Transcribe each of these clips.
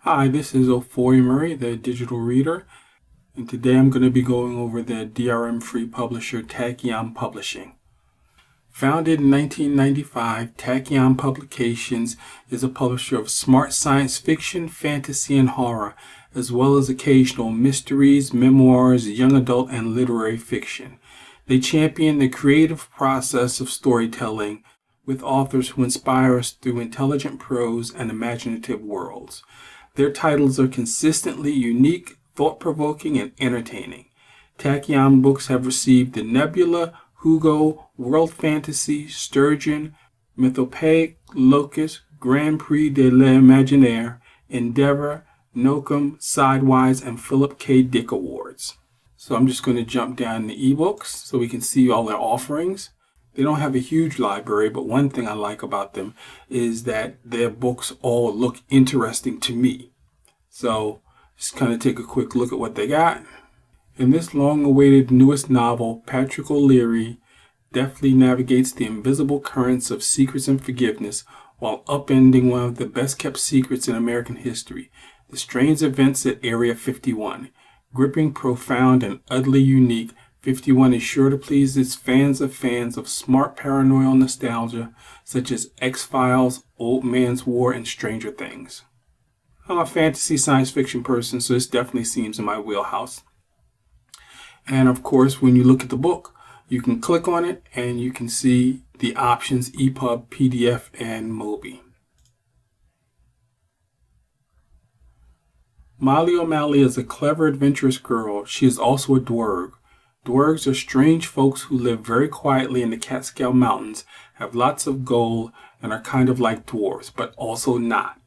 Hi, this is Ophoria Murray, the digital reader, and today I'm going to be going over the DRM-free publisher Tachyon Publishing. Founded in 1995, Tachyon Publications is a publisher of smart science fiction, fantasy, and horror, as well as occasional mysteries, memoirs, young adult, and literary fiction. They champion the creative process of storytelling with authors who inspire us through intelligent prose and imaginative worlds. Their titles are consistently unique, thought-provoking, and entertaining. Tachyon books have received the Nebula, Hugo, World Fantasy, Sturgeon, Mythopoeic, Locus, Grand Prix de l'Imaginaire, Endeavor, Nocum, Sidewise, and Philip K. Dick Awards. So I'm just going to jump down the ebooks so we can see all their offerings. They don't have a huge library, but one thing I like about them is that their books all look interesting to me. So just kind of take a quick look at what they got. In this long-awaited newest novel, Patrick O'Leary deftly navigates the invisible currents of secrets and forgiveness while upending one of the best-kept secrets in American history, the strange events at Area 51. Gripping, profound, and utterly unique, 51 is sure to please its fans of smart paranoid nostalgia, such as X-Files, Old Man's War, and Stranger Things. I'm a fantasy science fiction person, so this definitely seems in my wheelhouse. And of course, when you look at the book, you can click on it and you can see the options EPUB, PDF, and Mobi. Molly O'Malley is a clever, adventurous girl. She is also a dwerg. Dwergs are strange folks who live very quietly in the Catskill Mountains, have lots of gold, and are kind of like dwarves, but also not.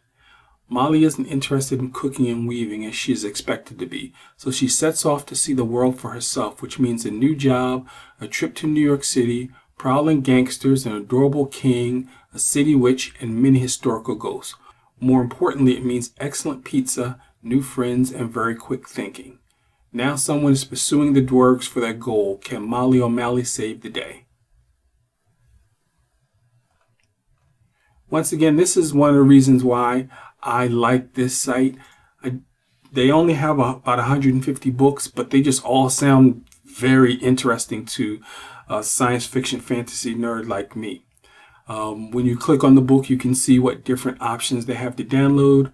Molly isn't interested in cooking and weaving as she is expected to be, so she sets off to see the world for herself, which means a new job, a trip to New York City, prowling gangsters, an adorable king, a city witch, and many historical ghosts. More importantly, it means excellent pizza, new friends, and very quick thinking. Now someone is pursuing the dwergs for that goal. Can Molly O'Malley save the day? Once again, this is one of the reasons why I like this site. They only have about 150 books, but they just all sound very interesting to a science fiction fantasy nerd like me. When you click on the book, you can see what different options they have to download.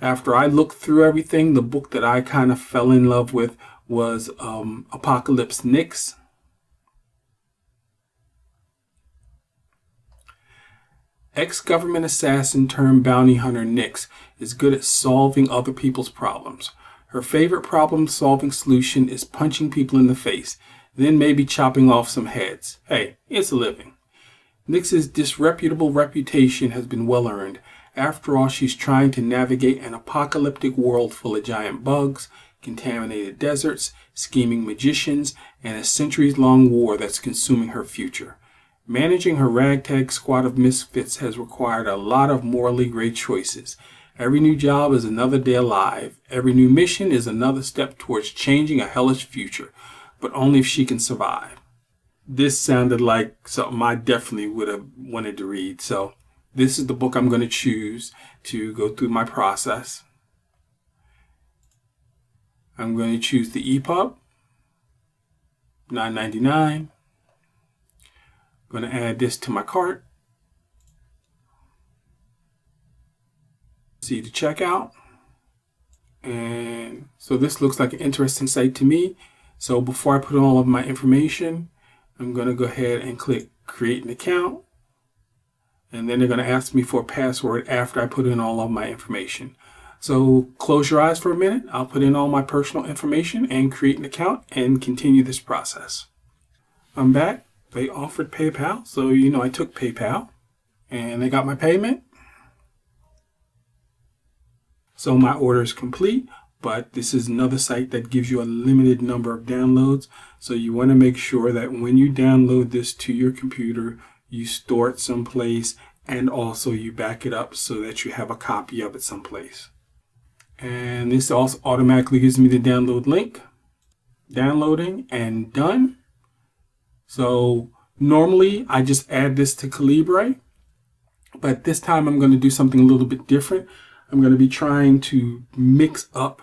After I looked through everything, the book that I kind of fell in love with was Apocalypse Nix. Ex-government assassin turned bounty hunter Nix is good at solving other people's problems. Her favorite problem-solving solution is punching people in the face, then maybe chopping off some heads. Hey, it's a living. Nix's disreputable reputation has been well earned. After all, she's trying to navigate an apocalyptic world full of giant bugs, contaminated deserts, scheming magicians, and a centuries-long war that's consuming her future. Managing her ragtag squad of misfits has required a lot of morally great choices. Every new job is another day alive. Every new mission is another step towards changing a hellish future, but only if she can survive. This sounded like something I definitely would have wanted to read, so this is the book I'm going to choose to go through my process. I'm going to choose the EPUB, $9.99. I'm going to add this to my cart. See the checkout. And so this looks like an interesting site to me. So before I put in all of my information, I'm going to go ahead and click create an account. And then they're going to ask me for a password after I put in all of my information. So close your eyes for a minute. I'll put in all my personal information and create an account and continue this process. I'm back. They offered PayPal, so I took PayPal and they got my payment. So my order is complete, but this is another site that gives you a limited number of downloads. So you want to make sure that when you download this to your computer, you store it someplace, and also you back it up so that you have a copy of it someplace. And this also automatically gives me the download link. Downloading and done. So normally I just add this to Calibre, but this time I'm going to do something a little bit different. I'm going to be trying to mix up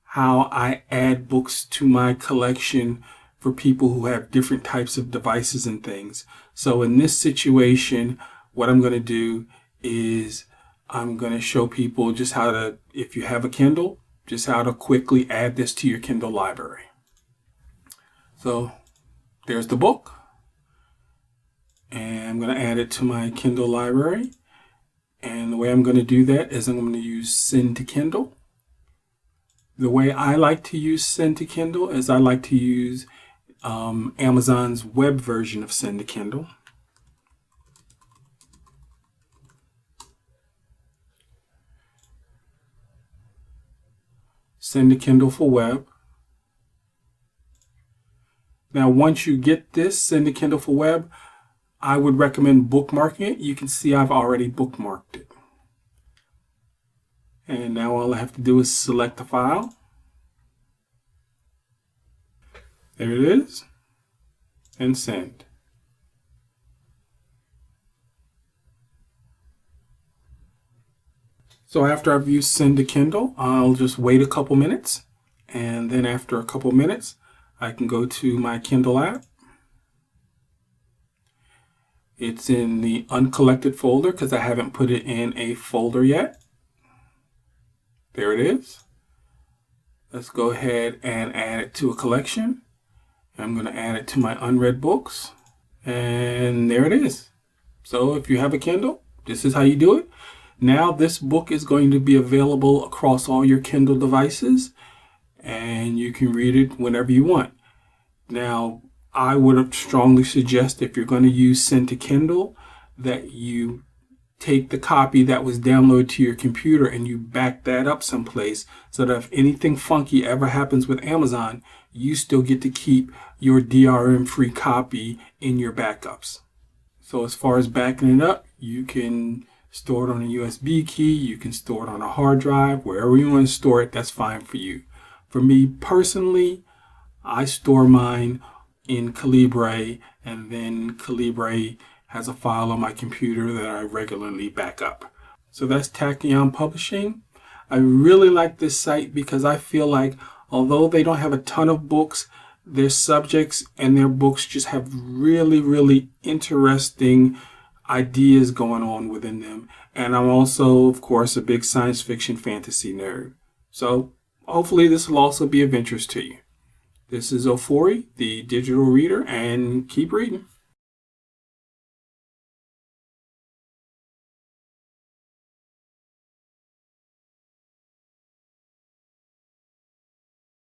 how I add books to my collection for people who have different types of devices and things. So in this situation, what I'm going to do is I'm going to show people just how to, if you have a Kindle, just how to quickly add this to your Kindle library. So there's the book. And I'm going to add it to my Kindle library. And the way I'm going to do that is I'm going to use Send to Kindle. The way I like to use Send to Kindle is I like to use Amazon's web version of Send to Kindle. Send to Kindle for web. Now, once you get this, Send to Kindle for web, I would recommend bookmarking it. You can see I've already bookmarked it. And now all I have to do is select the file. There it is. And send. So after I've used Send to Kindle, I'll just wait a couple minutes. And then after a couple minutes, I can go to my Kindle app. It's in the uncollected folder because I haven't put it in a folder yet. There it is. Let's go ahead and add it to a collection. I'm going to add it to my unread books. And there it is. So if you have a Kindle, this is how you do it. Now this book is going to be available across all your Kindle devices, and you can read it whenever you want. Now, I would strongly suggest, if you're going to use Send to Kindle, that you take the copy that was downloaded to your computer and you back that up someplace so that if anything funky ever happens with Amazon, you still get to keep your DRM-free copy in your backups. So as far as backing it up, you can store it on a USB key, you can store it on a hard drive, wherever you want to store it, that's fine for you. For me personally, I store mine in Calibre, and then Calibre has a file on my computer that I regularly back up. So that's Tachyon Publishing. I really like this site because I feel like although they don't have a ton of books, their subjects and their books just have really, really interesting ideas going on within them. And I'm also, of course, a big science fiction fantasy nerd. So hopefully this will also be of interest to you. This is Ofori, the digital reader, and keep reading.